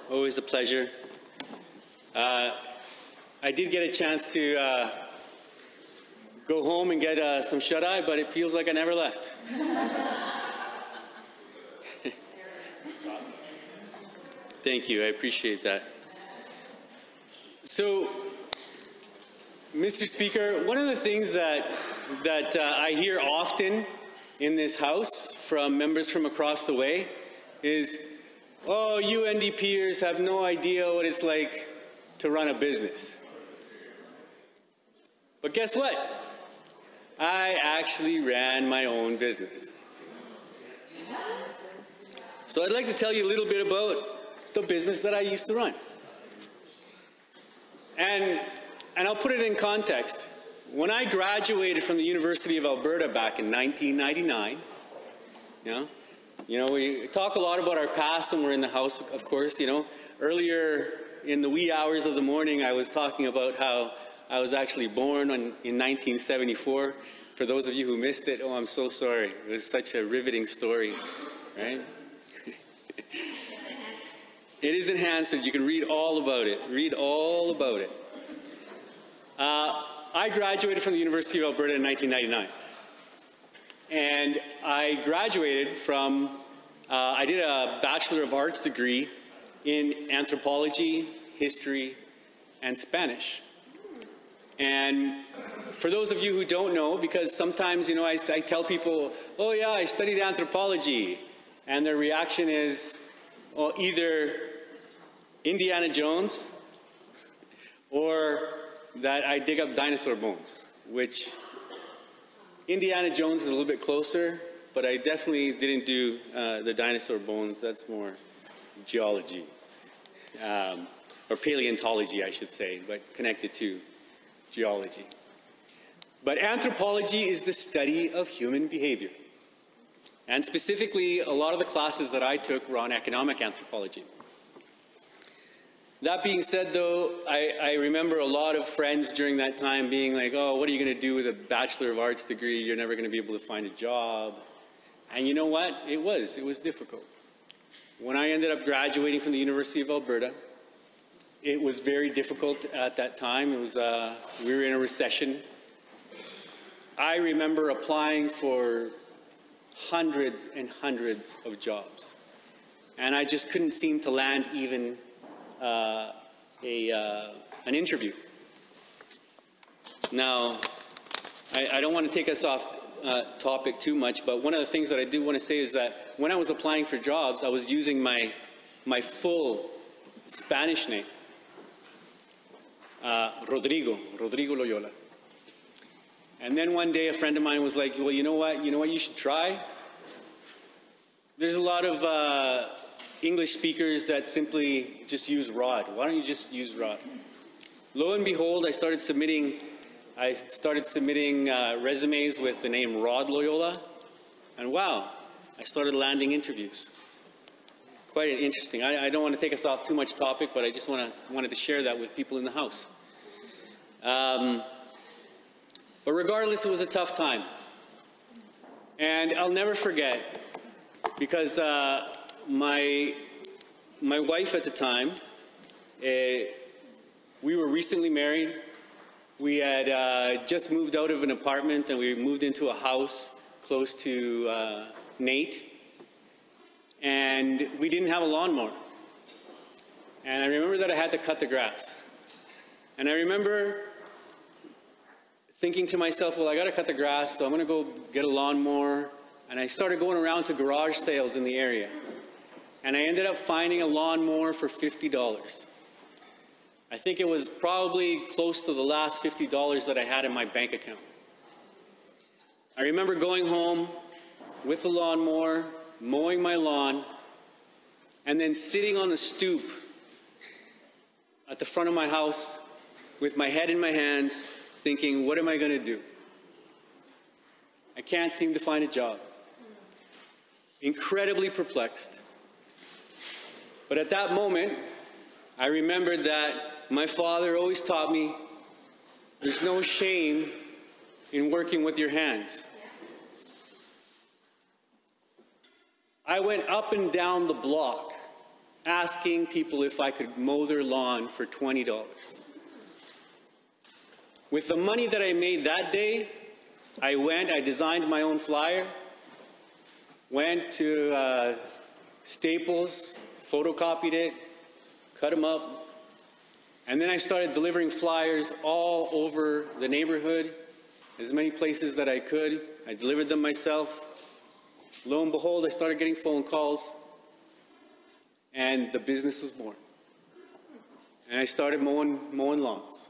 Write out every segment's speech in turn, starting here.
Always a pleasure. I did get a chance to go home and get some shut-eye, but it feels like I never left. Thank you, I appreciate that. So, Mr. Speaker, one of the things that I hear often in this House from members from across the way is, oh, you NDPers have no idea what it's like to run a business. But guess what? I actually ran my own business. So I'd like to tell you a little bit about the business that I used to run. And I'll put it in context. When I graduated from the University of Alberta back in 1999, we talk a lot about our past when we're in the House, of course. Earlier in the wee hours of the morning, I was talking about how I was actually born in 1974. For those of you who missed it, oh, I'm so sorry. It was such a riveting story, right? It is enhanced. You can read all about it. Read all about it. I graduated from the University of Alberta in 1999. And I graduated from, I did a Bachelor of Arts degree in anthropology, history, and Spanish. And for those of you who don't know, because sometimes, I tell people, oh yeah, I studied anthropology. And their reaction is, well, either Indiana Jones or that I dig up dinosaur bones, which Indiana Jones is a little bit closer, but I definitely didn't do the dinosaur bones. That's more geology, or paleontology, I should say, but connected to geology. But anthropology is the study of human behavior. And specifically, a lot of the classes that I took were on economic anthropology. That being said, though, I remember a lot of friends during that time being like, oh, what are you going to do with a Bachelor of Arts degree? You're never going to be able to find a job. And you know what? It was difficult. When I ended up graduating from the University of Alberta, it was very difficult at that time. It was, we were in a recession. I remember applying for hundreds and hundreds of jobs. And I just couldn't seem to land even an interview. Now, I don't want to take us off topic too much, but one of the things that I do want to say is that when I was applying for jobs, I was using my full Spanish name, Rodrigo Loyola. And then one day a friend of mine was like, well, you know what you should try? There's a lot of English speakers that simply just use Rod. Why don't you just use Rod? Lo and behold, I started submitting resumes with the name Rod Loyola, and wow, I started landing interviews. Quite interesting. I don't want to take us off too much topic, but I just wanted to share that with people in the House. But regardless, it was a tough time. And I'll never forget, because my wife at the time, we were recently married. We had just moved out of an apartment and we moved into a house close to Nate. And we didn't have a lawnmower. And I remember that I had to cut the grass. And I remember thinking to myself, well, I got to cut the grass, so I'm going to go get a lawnmower. And I started going around to garage sales in the area. And I ended up finding a lawnmower for $50. I think it was probably close to the last $50 that I had in my bank account. I remember going home with the lawnmower, mowing my lawn, and then sitting on the stoop at the front of my house with my head in my hands, thinking, what am I going to do? I can't seem to find a job. Incredibly perplexed. But at that moment, I remembered that my father always taught me there's no shame in working with your hands. I went up and down the block asking people if I could mow their lawn for $20. With the money that I made that day, I designed my own flyer, went to Staples, photocopied it, cut them up, and then I started delivering flyers all over the neighborhood, as many places that I could. I delivered them myself. Lo and behold, I started getting phone calls, and the business was born. And I started mowing lawns,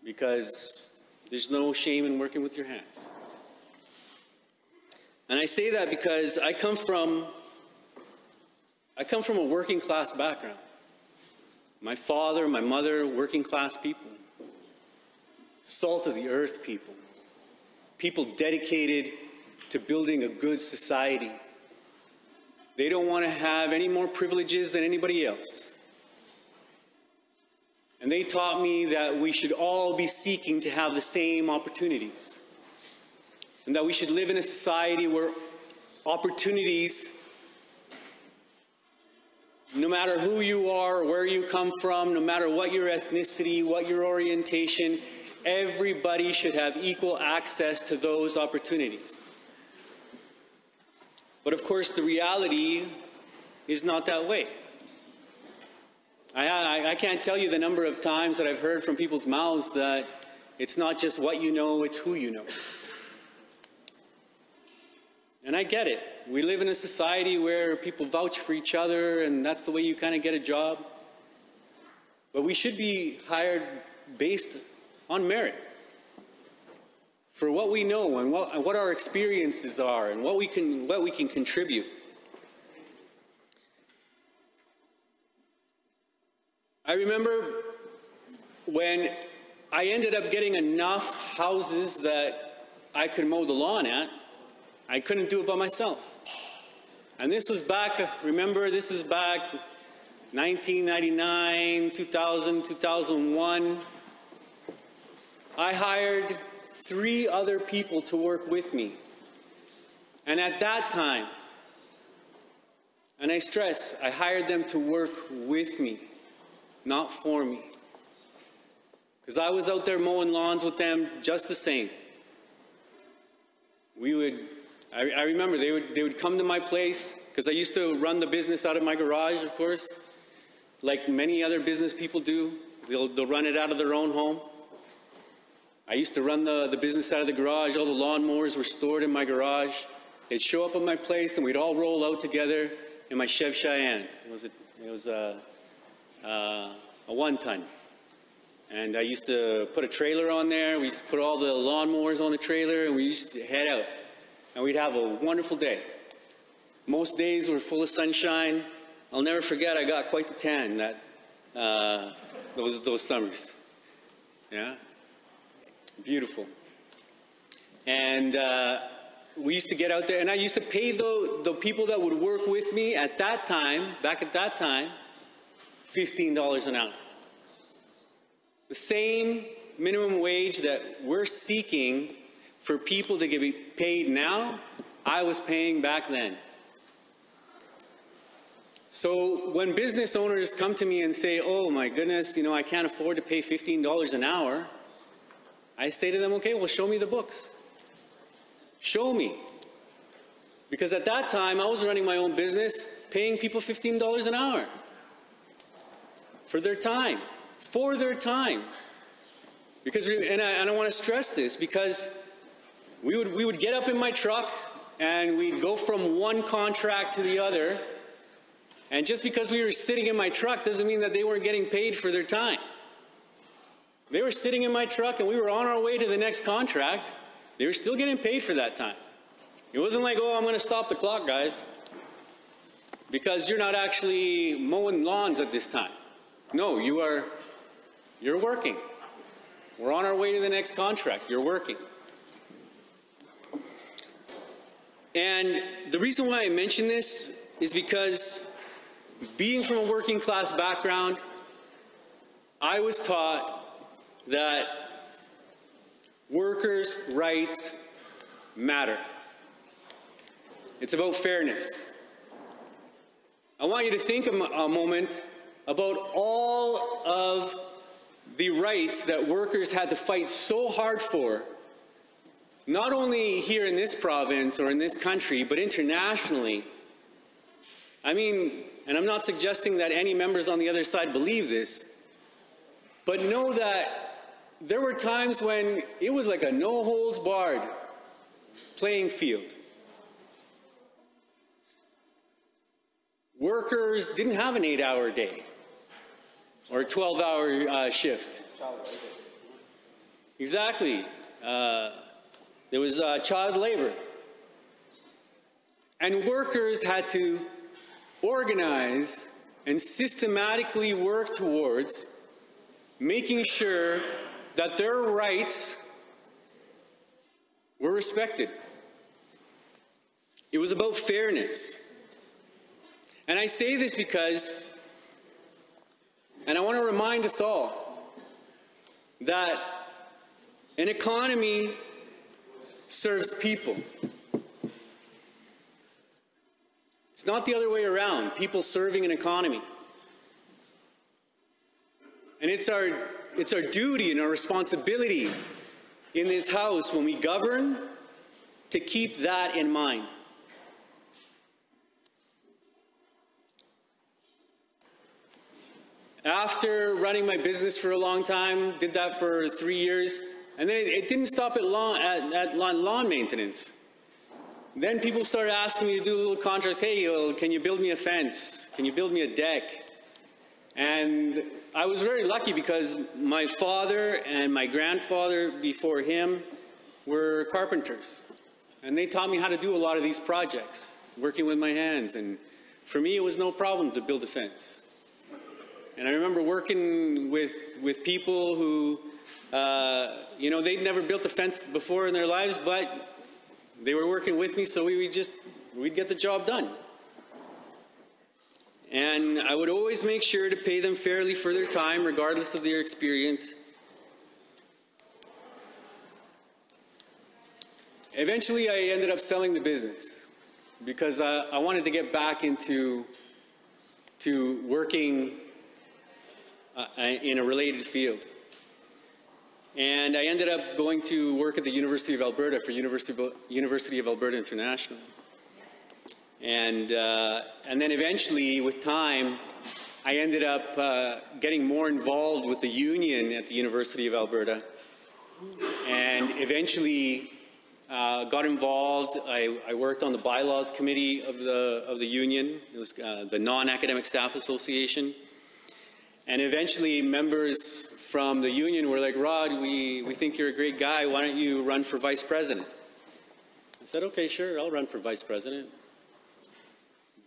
because there's no shame in working with your hands. And I say that because I come from a working class background. My father, my mother, working class people. Salt of the earth people. People dedicated to building a good society. They don't want to have any more privileges than anybody else. And they taught me that we should all be seeking to have the same opportunities. And that we should live in a society where opportunities, no matter who you are, where you come from, no matter what your ethnicity, what your orientation, everybody should have equal access to those opportunities. But of course, the reality is not that way. I can't tell you the number of times that I've heard from people's mouths that it's not just what you know, it's who you know. And I get it. We live in a society where people vouch for each other, and that's the way you kind of get a job. But we should be hired based on merit, for what we know and what our experiences are and what we can contribute. I remember when I ended up getting enough houses that I could mow the lawn at, I couldn't do it by myself. And this was back, remember, this is back 1999, 2000, 2001. I hired 3 other people to work with me. And at that time, and I stress, I hired them to work with me, not for me. Because I was out there mowing lawns with them just the same. I remember they would come to my place, because I used to run the business out of my garage, of course, like many other business people do. They'll run it out of their own home. I used to run the business out of the garage. All the lawnmowers were stored in my garage. They'd show up at my place, and we'd all roll out together in my Chev Cheyenne. It was a 1-ton. And I used to put a trailer on there. We used to put all the lawnmowers on the trailer, and we used to head out. And we'd have a wonderful day. Most days were full of sunshine. I'll never forget, I got quite the tan those summers. Yeah? Beautiful. And we used to get out there, and I used to pay the people that would work with me at that time, back at that time, $15 an hour. The same minimum wage that we're seeking for people to get paid now, I was paying back then. So when business owners come to me and say, oh my goodness, I can't afford to pay $15 an hour, I say to them, okay, well, show me the books. Show me. Because at that time, I was running my own business, paying people $15 an hour for their time. For their time. Because, and I want to stress this, because we would get up in my truck and we'd go from one contract to the other. And just because we were sitting in my truck doesn't mean that they weren't getting paid for their time. They were sitting in my truck and we were on our way to the next contract. They were still getting paid for that time. It wasn't like, oh, I'm going to stop the clock, guys, because you're not actually mowing lawns at this time. No, you're working. We're on our way to the next contract. You're working. And the reason why I mention this is because, being from a working class background, I was taught that workers' rights matter. It's about fairness. I want you to think a moment about all of the rights that workers had to fight so hard for, not only here in this province or in this country, but internationally. I mean, and I'm not suggesting that any members on the other side believe this, but know that there were times when it was like a no-holds-barred playing field. Workers didn't have an 8-hour day or a 12-hour shift. Exactly. There was child labor. And workers had to organize and systematically work towards making sure that their rights were respected. It was about fairness. And I say this because, and I want to remind us all, that an economy serves people. It's not the other way around, people serving an economy. And it's our duty and our responsibility in this House when we govern to keep that in mind. After running my business for a long time, did that for 3 years, and then it didn't stop at lawn maintenance. Then people started asking me to do little contracts. Hey, can you build me a fence? Can you build me a deck? And I was very lucky because my father and my grandfather before him were carpenters. And they taught me how to do a lot of these projects, working with my hands. And for me, it was no problem to build a fence. And I remember working with people who, they'd never built a fence before in their lives, but they were working with me, so we'd get the job done. And I would always make sure to pay them fairly for their time, regardless of their experience. Eventually, I ended up selling the business because I wanted to get back into working in a related field. And I ended up going to work at the University of Alberta for University of Alberta International. And then eventually, with time, I ended up getting more involved with the union at the University of Alberta. And eventually got involved. I worked on the bylaws committee of the union. It was the Non-Academic Staff Association. And eventually members from the union were like, Rod, we think you're a great guy. Why don't you run for vice president? I said, okay, sure, I'll run for vice president.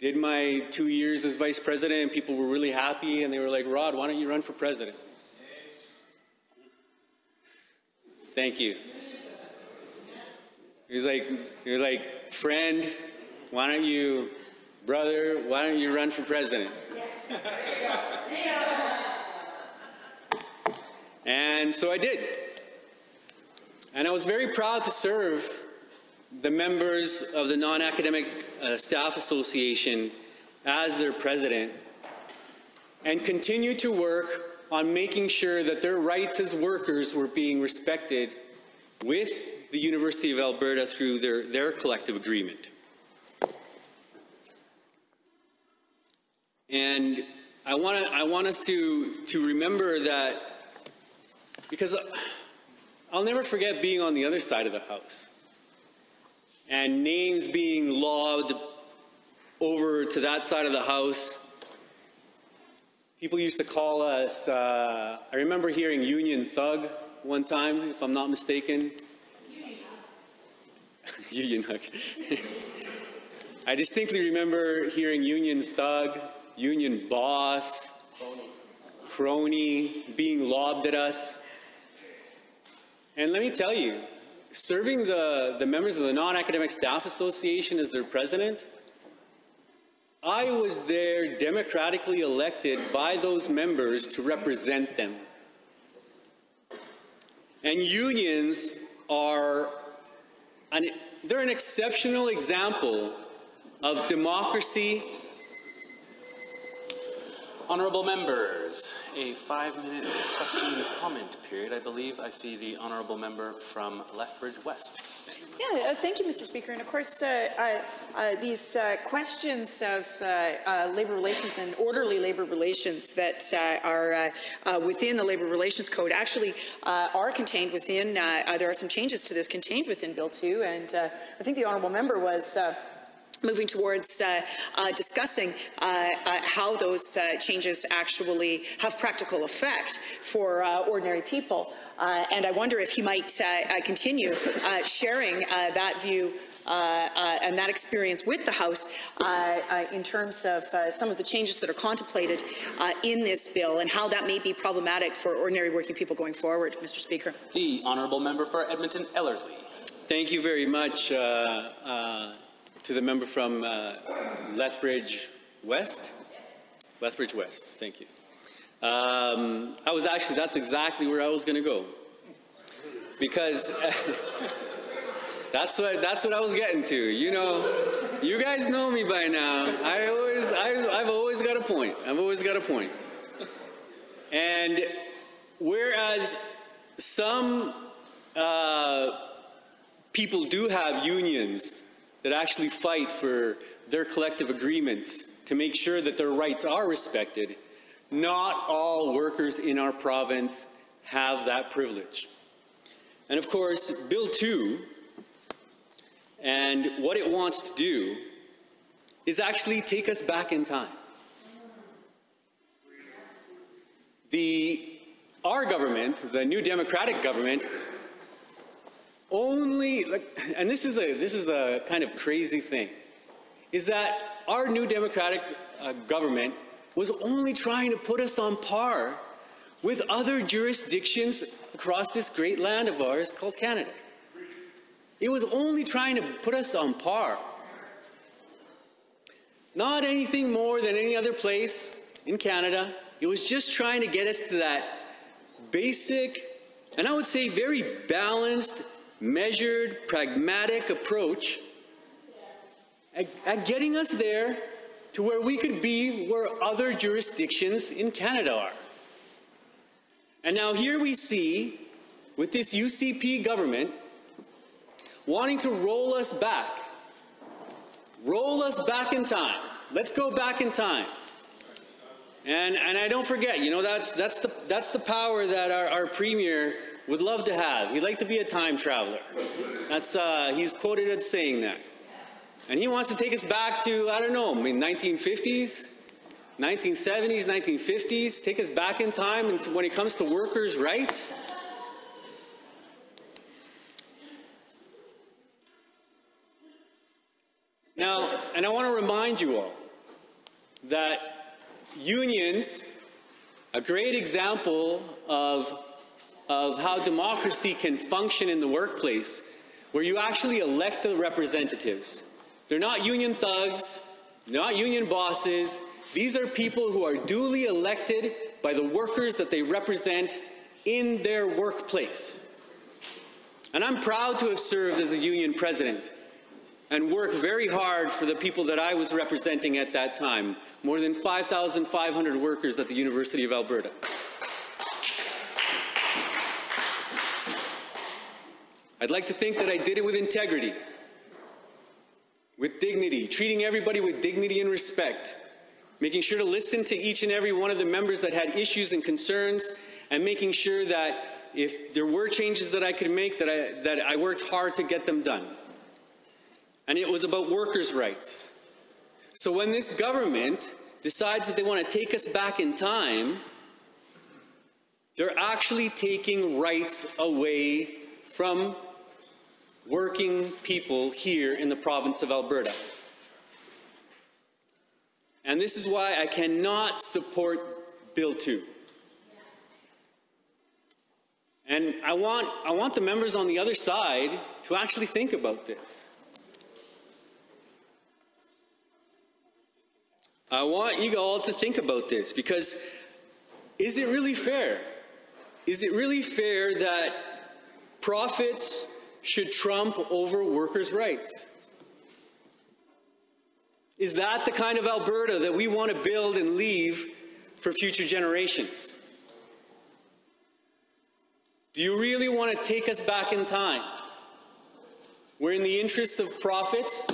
Did my 2 years as vice president, and people were really happy, and they were like, Rod, why don't you run for president? Thank you. He was like, friend, brother, why don't you run for president? And so I did. And I was very proud to serve the members of the Non-Academic Staff Association as their president and continue to work on making sure that their rights as workers were being respected with the University of Alberta through their collective agreement. And I want us to remember that, because I'll never forget being on the other side of the House and names being lobbed over to that side of the House. People used to call us, I remember hearing Union Thug one time, if I'm not mistaken. Union Thug. I distinctly remember hearing Union Thug, Union Boss, Crony being lobbed at us. And let me tell you, serving the members of the Non-Academic Staff Association as their president, I was there democratically elected by those members to represent them. And unions they're an exceptional example of democracy Honourable members, a 5-minute question and comment period. I believe I see the honourable member from Lethbridge West standing. Yeah, thank you, Mr. Speaker. And of course, these questions of labour relations and orderly labour relations that are within the Labour Relations Code actually are contained within, there are some changes to this contained within Bill 2, and I think the honourable member was moving towards discussing how those changes actually have practical effect for ordinary people. And I wonder if he might continue sharing that view and that experience with the House in terms of some of the changes that are contemplated in this bill and how that may be problematic for ordinary working people going forward, Mr. Speaker. The honourable member for Edmonton Ellerslie. Thank you very much to the member from Lethbridge West? Lethbridge West, thank you. That's exactly where I was going to go. Because that's what I was getting to. You know, you guys know me by now. I've always got a point. I've always got a point. And whereas some people do have unions that actually fight for their collective agreements to make sure that their rights are respected, not all workers in our province have that privilege. And of course, Bill 2 and what it wants to do is actually take us back in time. Our government, the new Democratic government, and this is the kind of crazy thing, is that our new Democratic government was only trying to put us on par with other jurisdictions across this great land of ours called Canada. It was only trying to put us on par. Not anything more than any other place in Canada. It was just trying to get us to that basic, and I would say very balanced, measured, pragmatic approach at getting us there to where we could be where other jurisdictions in Canada are. And now here we see, with this UCP government, wanting to roll us back in time. Let's go back in time. And I don't forget, you know, that's the power that our premier would love to have. He'd like to be a time traveler. He's quoted as saying that. And he wants to take us back to, I don't know, 1950s, 1970s, 1950s, take us back in time when it comes to workers' rights. Now, and I want to remind you all that unions, a great example of how democracy can function in the workplace, where you actually elect the representatives. They're not union thugs, not union bosses. These are people who are duly elected by the workers that they represent in their workplace. And I'm proud to have served as a union president and worked very hard for the people that I was representing at that time, more than 5,500 workers at the University of Alberta. I'd like to think that I did it with integrity, with dignity, treating everybody with dignity and respect, making sure to listen to each and every one of the members that had issues and concerns, and making sure that if there were changes that I could make, that I worked hard to get them done. And it was about workers' rights. So when this government decides that they want to take us back in time, they're actually taking rights away from working people here in the province of Alberta. And this is why I cannot support Bill 2. And I want the members on the other side to actually think about this. I want you all to think about this, because is it really fair? Is it really fair that profits should trump over workers' rights? Is that the kind of Alberta that we want to build and leave for future generations? Do you really want to take us back in time, where in the interests of profits